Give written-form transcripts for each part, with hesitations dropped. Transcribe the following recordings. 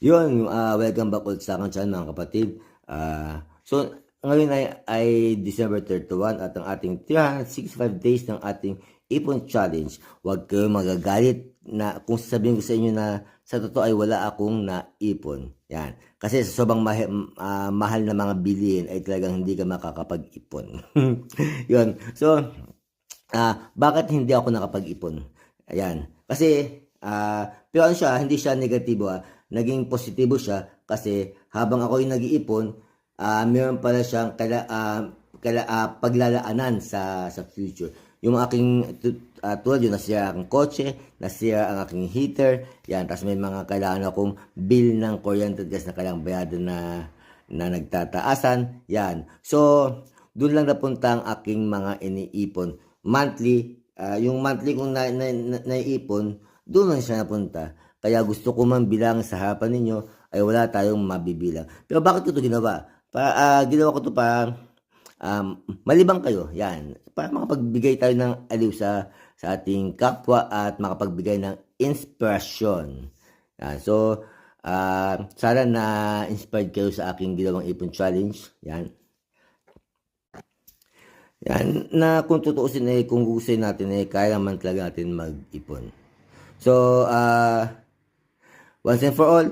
Yun, welcome back ulit sa aking channel mga kapatid. So, ngayon ay December 31 at ang ating 365 days ng ating Ipon Challenge. Huwag kayong magagalit na kung sasabihin ko sa inyo na sa totoo ay wala akong naipon. Yan. Kasi sa sobrang mahal na mga bilihin ay talagang hindi ka makakapag-ipon. Yun. So, bakit hindi ako nakapag-ipon? Ayan. Kasi, pero ano siya, hindi siya negatibo. Naging positibo siya kasi habang ako yung nag-iipon, meron pala siyang paglalaanan sa future. Yung aking tulad yun, nasira ang kotse, nasira ang aking heater, yan, tapos may mga kailangan akong bill ng kuryente gas na kailangang bayadan na nagtataasan, yan. So, doon lang napunta ang aking mga iniipon. Monthly, yung monthly kong naiipon, doon lang siya napunta. Kaya gusto ko man bilang sa harapan ninyo ay wala tayong mabibilang. Pero bakit ko ito ginawa? Ginawa ko ito para malibang kayo. Yan. Para makapagbigay tayo ng aliw sa ating kapwa at makapagbigay ng inspirasyon. Yan. So, sana na-inspired kayo sa aking ginawang ipon challenge. Yan. Yan. Na kung tutuusin kung gugusin natin kaya naman talaga natin mag-ipon. So, once and for all,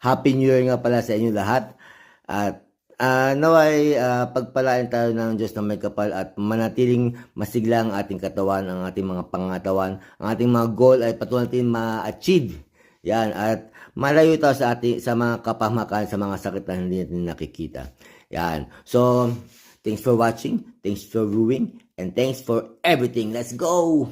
Happy New Year nga pala sa inyo lahat. At naway pagpalain tayo ng Diyos na may kapal at manatiling masigla ang ating katawan, ang ating mga pangatawan, ang ating mga goal ay patuloy natin ma-achieve. Yan, at malayo tayo sa mga kapahamakan, sa mga sakit na hindi natin nakikita. Yan. So, thanks for watching, thanks for viewing, and thanks for everything. Let's go!